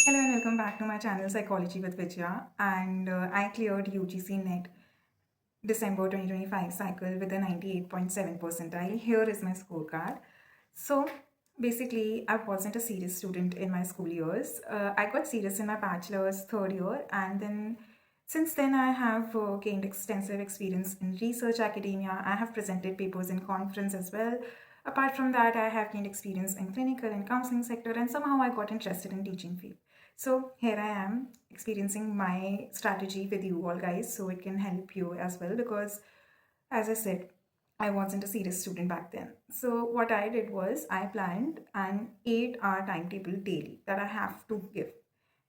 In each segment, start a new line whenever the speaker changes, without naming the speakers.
Hello and welcome back to my channel Psychology with Vijaya, and I cleared UGC NET December 2025 cycle with a 98.7 percentile. Here is my scorecard. So basically I wasn't a serious student in my school years. I got serious in my bachelor's third year, and then since then I have gained extensive experience in research academia. I have presented papers in conference as well. Apart from that, I have gained experience in clinical and counseling sector, and somehow I got interested in teaching field. So here I am experiencing my strategy with you all guys, so it can help you as well, because as I said, I wasn't a serious student back then. So what I did was I planned an 8-hour timetable daily that I have to give.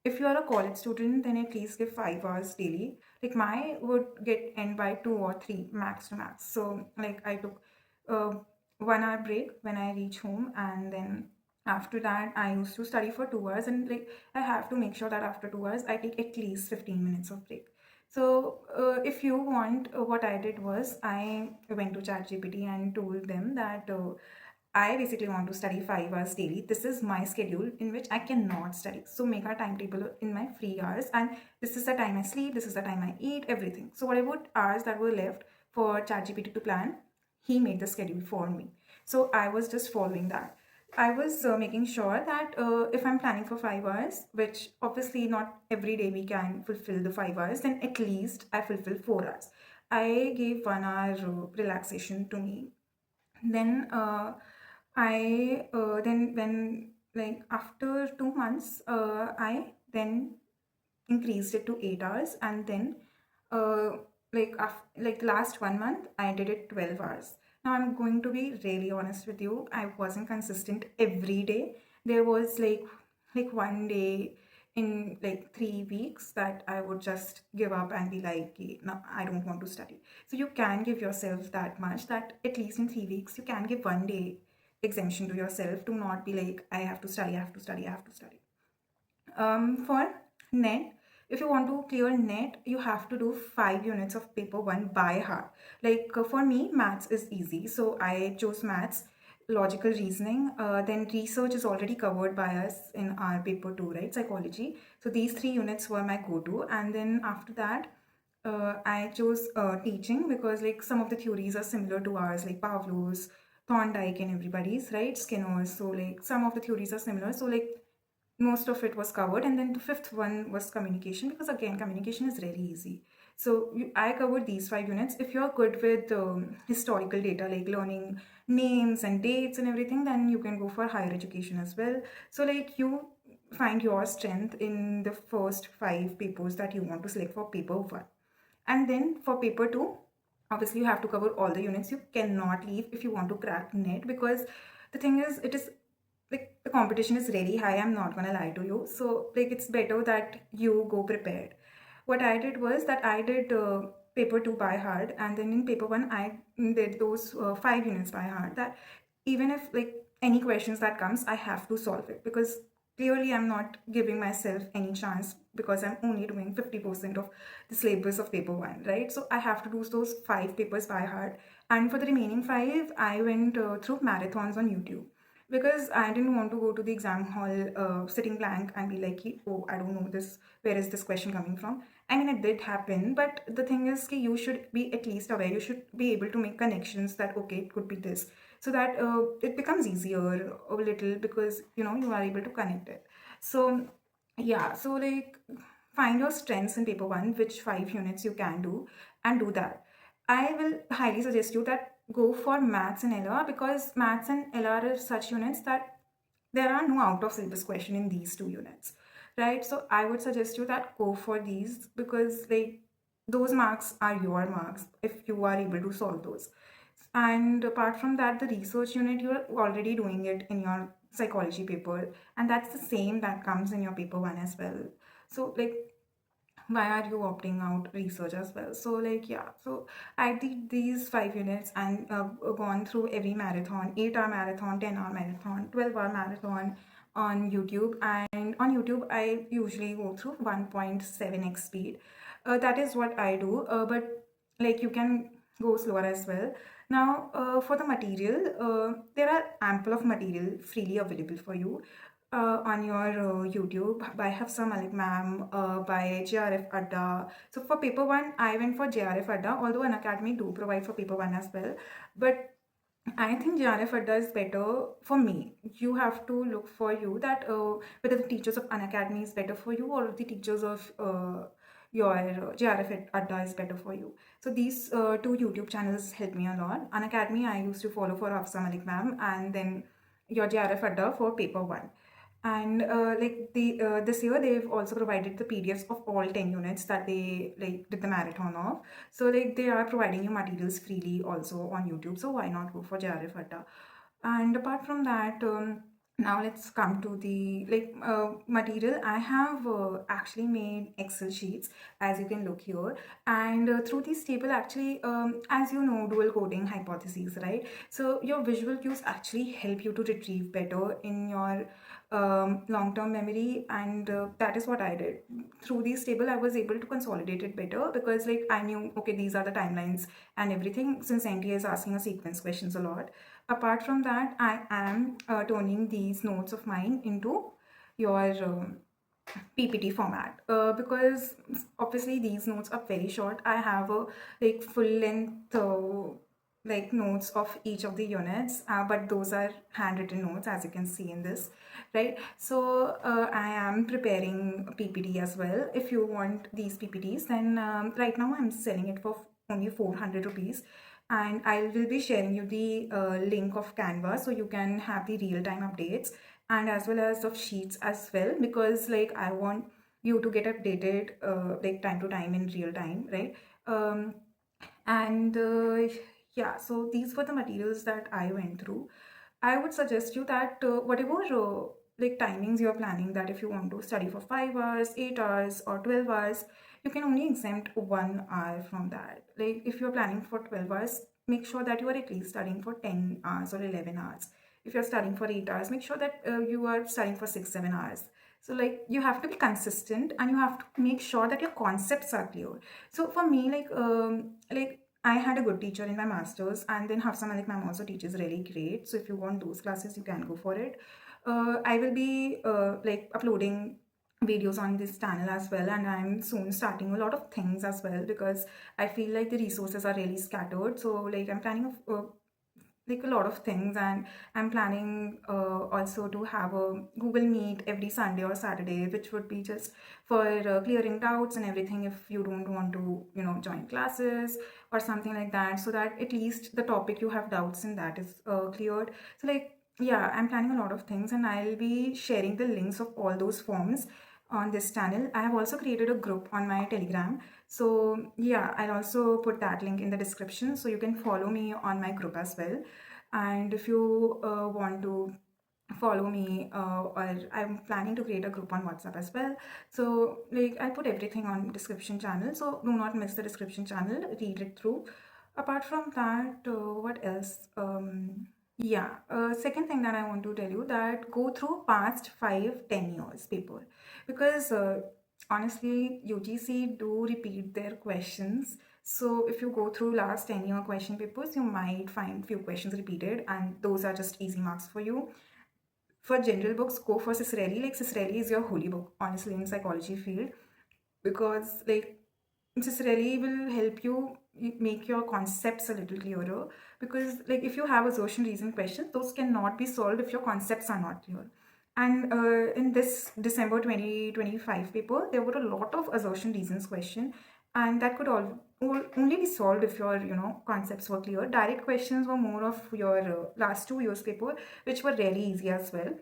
If you are a college student, then at least give 5 hours daily. Like my would get end by 2 or 3 max to max. So like I took a 1 hour break when I reach home, and then after that I used to study for 2 hours, and like I have to make sure that after 2 hours I take at least 15 minutes of break. So if you want, what I did was I went to ChatGPT and told them that I basically want to study 5 hours daily. This is my schedule in which I cannot study. So make a timetable in my free hours, and this is the time I sleep, this is the time I eat, everything. So whatever hours that were left for ChatGPT to plan, he made the schedule for me. So I was just following that. I was making sure that if I'm planning for 5 hours, which obviously not every day we can fulfill the 5 hours, then at least I fulfill 4 hours. I gave 1 hour relaxation to me. Then then when like after 2 months, I then increased it to 8 hours, and then uh, like last 1 month I did it 12 hours. Now I'm going to be really honest with you. I wasn't consistent every day. There was like one day in like 3 weeks that I would just give up and be like, "Okay, no, I don't want to study." So you can give yourself that much, that at least in 3 weeks you can give one day exemption to yourself, to not be like, I have to study, I have to study, I have to study. For net, if you want to clear net, you have to do 5 units of paper one by heart. Like for me, maths is easy, so I chose maths, logical reasoning. Then research is already covered by us in our paper two, right? Psychology. So these 3 units were my go-to, and then after that, I chose teaching, because like some of the theories are similar to ours, like Pavlov's, Thorndike, and everybody's, right? Skinner's. So like some of the theories are similar. So like most of it was covered, and then the fifth one was communication, because again communication is really easy. So I covered these 5 units. If you're good with historical data, like learning names and dates and everything, then you can go for higher education as well. So like you find your strength in the first 5 papers that you want to select for paper one. And then for paper two, obviously you have to cover all the units. You cannot leave if you want to crack net, because the thing is, it is like the competition is really high. I'm not gonna lie to you. So like it's better that you go prepared. What I did was that I did paper two by heart, and then in paper one I did those 5 units by heart. That even if like any questions that comes, I have to solve it, because clearly I'm not giving myself any chance, because I'm only doing 50% of the syllabus of paper one, right? So I have to do those 5 papers by heart, and for the remaining 5 I went through marathons on YouTube, because I didn't want to go to the exam hall sitting blank and be like, oh, I don't know this, where is this question coming from? I mean, it did happen, but the thing is, you should be at least aware. You should be able to make connections that, okay, it could be this, so that it becomes easier a little, because you are able to connect it. So, yeah, so like find your strengths in paper one, which 5 units you can do, and do that. I will highly suggest you that go for maths and LR, because maths and LR are such units that there are no out of syllabus question in these 2 units, right? So I would suggest you that go for these, because like those marks are your marks if you are able to solve those. And apart from that, the research unit, you're already doing it in your psychology paper, and that's the same that comes in your paper one as well. So like, why are you opting out research as well? So like, yeah, so I did these 5 units, and gone through every marathon, 8-hour marathon, 10-hour marathon, 12-hour marathon on YouTube. And on YouTube I usually go through 1.7x speed. That is what I do, but like you can go slower as well. Now for the material, there are ample of material freely available for you. on your YouTube by Hafsa Malik ma'am, by JRF Adda. So for paper one, I went for JRF Adda, although an academy do provide for paper one as well. But I think JRF Adda is better for me. You have to look for you that whether the teachers of Unacademy is better for you or the teachers of your JRF Adda is better for you. So these two YouTube channels help me a lot. Unacademy I used to follow for Hafsa Malik ma'am, and then your JRF Adda for paper one. And like the this year they've also provided the PDFs of all 10 units that they like did the marathon of. So like they are providing you materials freely also on YouTube. So why not go for JRF Atta? And apart from that, now let's come to the material. I have actually made Excel sheets, as you can look here, and through this table actually, as you know, dual coding hypotheses, right? So your visual cues actually help you to retrieve better in your long-term memory, and that is what I did. Through this table I was able to consolidate it better because like I knew, okay, these are the timelines and everything, since NTA is asking a sequence questions a lot. Apart from that, I am turning these notes of mine into your PPT format because obviously these notes are very short. I have a like full length like notes of each of the units, but those are handwritten notes, as you can see in this, right? So I am preparing a PPT as well. If you want these PPTs, then right now I'm selling it for only 400 rupees, and I will be sharing you the link of Canva so you can have the real-time updates and as well as of sheets as well, because like I want you to get updated like time to time in real time, right? And yeah, so these were the materials that I went through. I would suggest you that whatever like timings you're planning, that if you want to study for 5 hours, 8 hours or 12 hours, you can only exempt 1 hour from that. Like if you're planning for 12 hours, make sure that you are at least studying for 10 hours or 11 hours. If you're studying for 8 hours, make sure that you are studying for 6 7 hours. So like you have to be consistent and you have to make sure that your concepts are clear. So for me, like I had a good teacher in my masters, and then Hafsa Malik ma'am also teaches really great. So if you want those classes, you can go for it. I will be like uploading videos on this channel as well, and I'm soon starting a lot of things as well because I feel like the resources are really scattered. So like I'm planning like a lot of things, and I'm planning also to have a Google Meet every Sunday or Saturday, which would be just for clearing doubts and everything if you don't want to, you know, join classes or something like that, so that at least the topic you have doubts in that is cleared. So like yeah, I'm planning a lot of things, and I'll be sharing the links of all those forms on this channel. I have also created a group on my Telegram. So yeah, I'll also put that link in the description so you can follow me on my group as well. And if you want to follow me or I'm planning to create a group on WhatsApp as well. So like I'll put everything on description channel. So do not miss the description channel, read it through. Apart from that, what else? Yeah, second thing that I want to tell you, that go through past 5-10 years paper, because honestly UGC do repeat their questions. So if you go through last 10-year question papers, you might find few questions repeated, and those are just easy marks for you. For general books, go for Cicerelli. Like Cicerelli is your holy book, honestly, in psychology field, because like Cicerelli will help you make your concepts a little clearer. Because like if you have assertion reason questions, those cannot be solved if your concepts are not clear. And in this December 2025 paper, there were a lot of assertion reasons question, and that could only be solved if your, you know, concepts were clear. Direct questions were more of your last 2 years paper, which were really easy as well.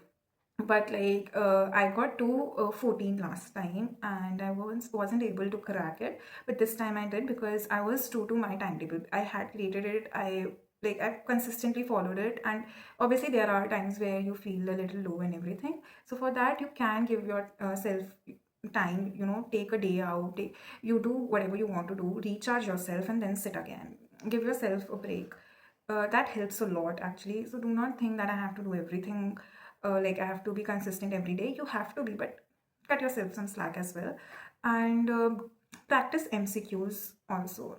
But like I got to 14 last time, and I wasn't able to crack it, but this time I did because I was true to my timetable. I had created it. I consistently followed it, and obviously there are times where you feel a little low and everything. So for that you can give yourself time, you know, take a day out, you do whatever you want to do, recharge yourself, and then sit again, give yourself a break. That helps a lot actually. So do not think that I have to do everything, like I have to be consistent every day. You have to be, but cut yourself some slack as well. And practice MCQs also.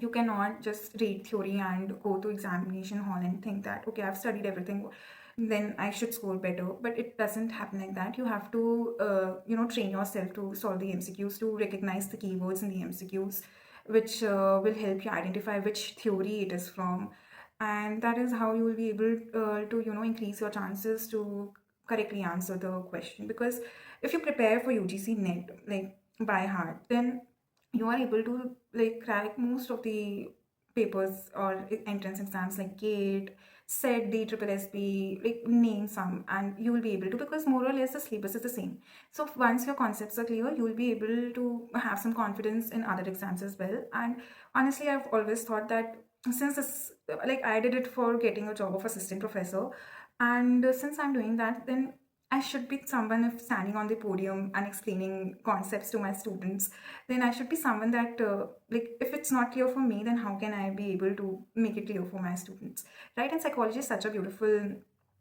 You cannot just read theory and go to examination hall and think that, okay, I've studied everything. then I should score better. But it doesn't happen like that. You have to, train yourself to solve the MCQs, to recognize the keywords in the MCQs, which will help you identify which theory it is from. And that is how you will be able to, increase your chances to correctly answer the question. Because if you prepare for UGC NET, like by heart, then you are able to like crack most of the papers or entrance exams like GATE, SET, DSSB, like name some, and you will be able to, because more or less the syllabus is the same. So once your concepts are clear, you will be able to have some confidence in other exams as well. And honestly, I've always thought that since this, like I did it for getting a job of assistant professor, and since I'm doing that, then I should be someone, if standing on the podium and explaining concepts to my students, then I should be someone that, like, if it's not clear for me, then how can I be able to make it clear for my students, right? And psychology is such a beautiful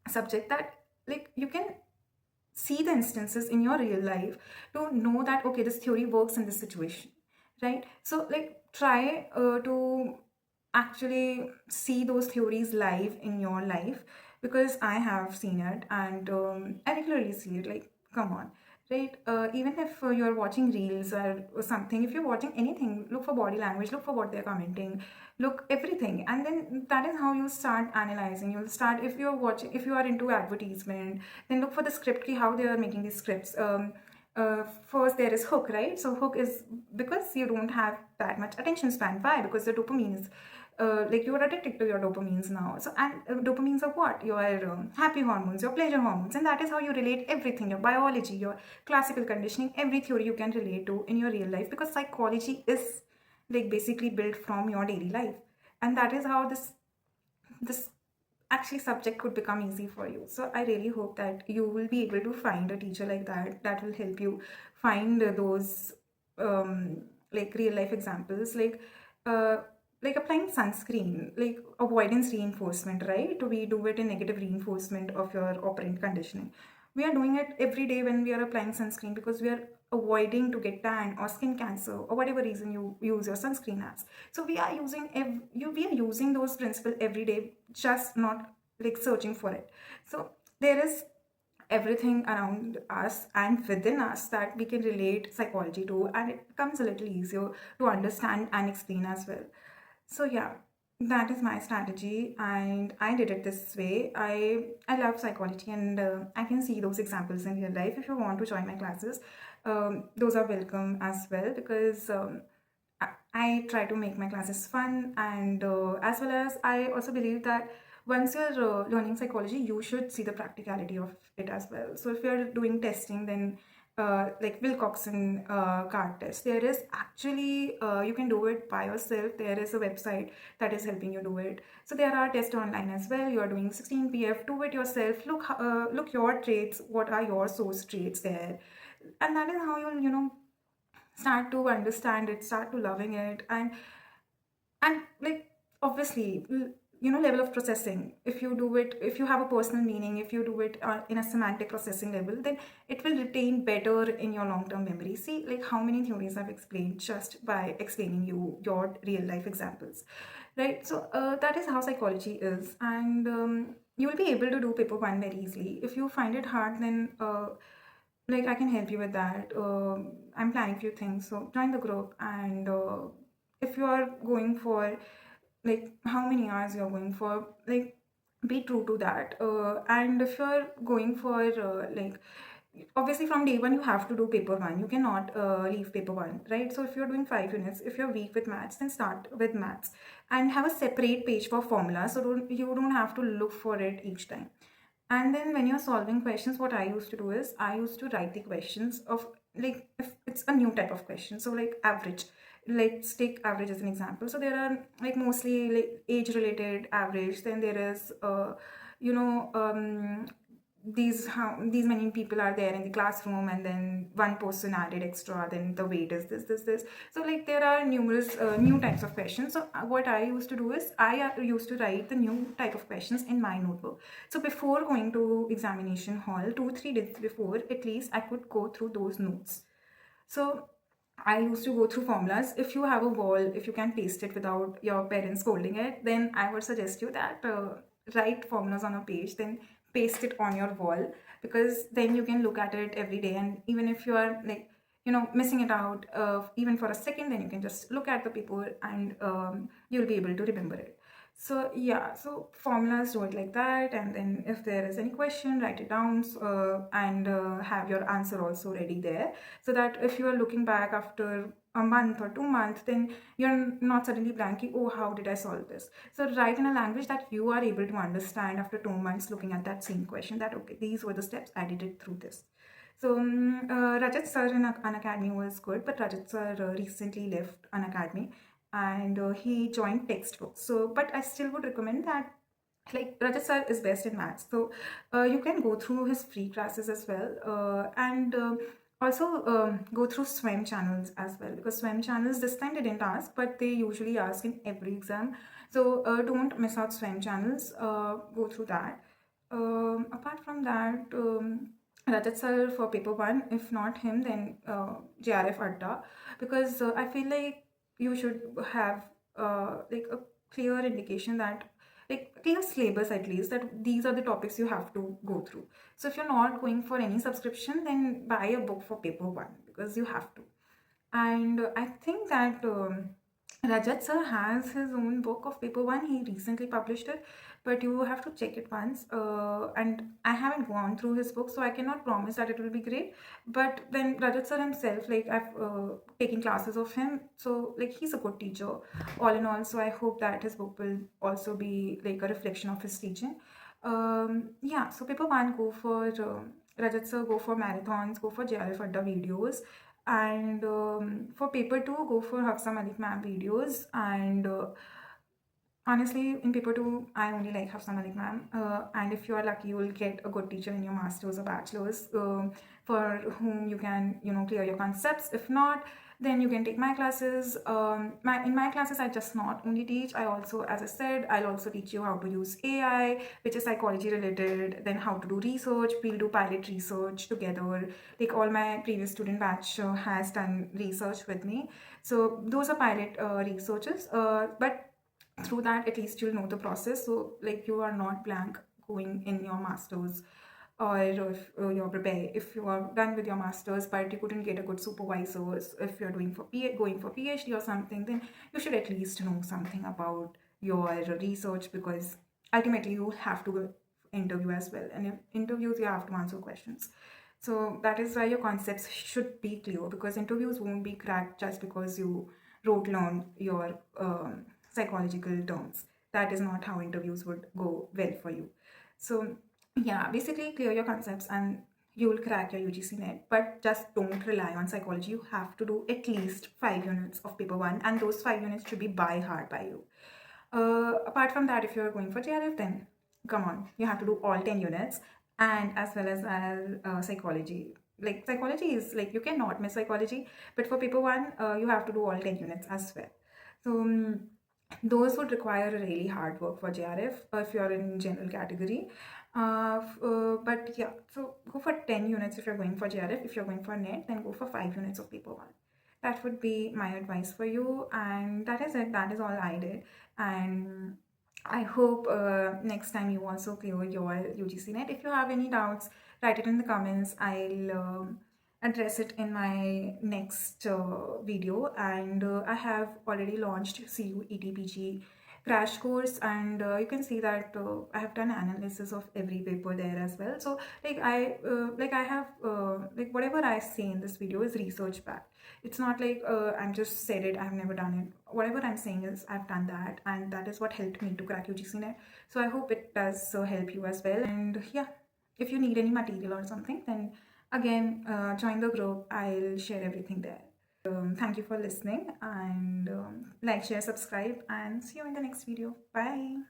subject that, like, you can see the instances in your real life to know that, okay, this theory works in this situation, right? So, like, try to actually see those theories live in your life, because I have seen it, and I regularly see it. Like, come on, right? Even if you're watching reels or something, if you're watching anything, look for body language, look for what they're commenting, look everything, and then that is how you start analyzing. You'll start, if you're watching, if you are into advertisement, then look for the script key, how they are making these scripts. First there is hook, right? So hook is because you don't have that much attention span. Why? Because the dopamine is like, you are addicted to your dopamines now. So, and dopamines are what? Your happy hormones, your pleasure hormones, and that is how you relate everything, your biology, your classical conditioning, every theory you can relate to in your real life, because psychology is like basically built from your daily life. And that is how this actually subject could become easy for you. So I really hope that you will be able to find a teacher like that, that will help you find those like real life examples, uh, like applying sunscreen, like avoidance reinforcement, right? We do it in negative reinforcement of your operant conditioning. We are doing it every day when we are applying sunscreen, because we are avoiding to get tan or skin cancer or whatever reason you use your sunscreen as. So we are using we are using those principles every day, just not like searching for it. So there is everything around us and within us that we can relate psychology to, and it becomes a little easier to understand and explain as well. So yeah, that is my strategy, and I did it this way. I love psychology, and I can see those examples in real life. If you want to join my classes, those are welcome as well, because I try to make my classes fun, and as well as I also believe that once you're learning psychology, you should see the practicality of it as well. So if you're doing testing, then like Wilcoxon card test, there is actually you can do it by yourself. There is a website that is helping you do it. So there are tests online as well. You are doing 16 PF, do it yourself. Look your traits. What are your source traits there? And that is how you'll, start to understand it, start to loving it. And like, obviously, level of processing, if you do it, if you have a personal meaning, if you do it in a semantic processing level, then it will retain better in your long-term memory. See, like, how many theories I've explained just by explaining you your real life examples, right? So that is how psychology is. And you will be able to do paper one very easily. If you find it hard, then like, I can help you with that. I'm planning a few things, so join the group. And if you are going for, like, how many hours you're going for, like, be true to that. And if you're going for like, obviously from day one you have to do paper one, you cannot leave paper one, right? So if you're doing 5 units, if you're weak with maths, then start with maths and have a separate page for formula, so you don't have to look for it each time. And then when you're solving questions, what I used to do is I used to write the questions of, like, if it's a new type of question, so like average, let's take average as an example. So there are, like, mostly like age related average, then there is you know these many people are there in the classroom, and then one person added extra, then the weight is this. So, like, there are numerous new types of questions. So what I used to do is I used to write the new type of questions in my notebook. So before going to examination hall, 2-3 days before, at least I could go through those notes. So I used to go through formulas. If you have a wall, if you can paste it without your parents scolding it, then I would suggest you that write formulas on a page, then paste it on your wall, because then you can look at it every day, and even if you are like missing it out even for a second, then you can just look at the paper and you'll be able to remember it. So yeah, so formulas, do it like that, and then if there is any question, write it down, and have your answer also ready there, so that if you are looking back after a month or 2 months, then you're not suddenly blanking, oh, how did I solve this? So write in a language that you are able to understand after 2 months looking at that same question, that okay, these were the steps, I did it through this. So Rajat sir in Unacademy was good, but Rajat sir recently left Unacademy, and he joined textbooks. So, but I still would recommend that, like, Rajat sir is best in maths, so you can go through his free classes as well, and also go through swim channels as well, because swim channels this time they didn't ask, but they usually ask in every exam. So don't miss out swim channels. Go through that. Apart from that, Rajat sir for paper one. If not him, then JRF Adda, because I feel like you should have like a clear indication that, like, clear syllabus at least, that these are the topics you have to go through. So if you're not going for any subscription, then buy a book for paper one, because you have to. And I think that Rajat sir has his own book of paper one. He recently published it, but you have to check it once. And I haven't gone through his book, so I cannot promise that it will be great. But then Rajat sir himself, like, I've taken classes of him, so like he's a good teacher, all in all. So I hope that his book will also be like a reflection of his teaching. Yeah, so paper one, go for Rajat sir, go for marathons, go for JRF Adda videos, and for paper 2, go for Hafsa Malik ma'am videos. And honestly, in paper 2, I only like Hafsa Malik ma'am. And if you are lucky, you will get a good teacher in your masters or bachelors, for whom you can, clear your concepts. If not, then you can take my classes. In my classes, I just not only teach, I also, as I said, I'll also teach you how to use AI, which is psychology related, then how to do research. We'll do pilot research together. Like, all my previous student batch has done research with me. So those are pilot researches. But through that, at least you'll know the process, so like you are not blank going in your masters, or if you're prepared, if you are done with your masters but you couldn't get a good supervisor, if you're doing for going for PhD or something, then you should at least know something about your research, because ultimately you have to interview as well, and in interviews you have to answer questions. So that is why your concepts should be clear, because interviews won't be cracked just because you wrote down your psychological terms. That is not how interviews would go well for you. So yeah, basically clear your concepts and you will crack your UGC NET, but just don't rely on psychology. You have to do at least 5 units of paper one, and those 5 units should be by heart by you. Apart from that, if you're going for JRF, then come on, you have to do all 10 units, and as well as psychology. Like, psychology is like, you cannot miss psychology, but for paper one, you have to do all 10 units as well. So those would require a really hard work for JRF if you're in general category. But yeah, so go for 10 units if you're going for JRF. If you're going for NET, then go for 5 units of paper one. That would be my advice for you, and that is it. That is all I did, and I hope next time you also clear your UGC NET. If you have any doubts, write it in the comments. I'll address it in my next video. And I have already launched CU ETPG crash course, and you can see that I have done analysis of every paper there as well. So like I have like whatever I say in this video is research backed. It's not like I'm just said it, I've never done it. Whatever I'm saying is I've done that, and that is what helped me to crack UGC NET. So I hope it does help you as well. And yeah, if you need any material or something, then again, join the group. I'll share everything there. Thank you for listening, and like, share, subscribe, and see you in the next video. Bye.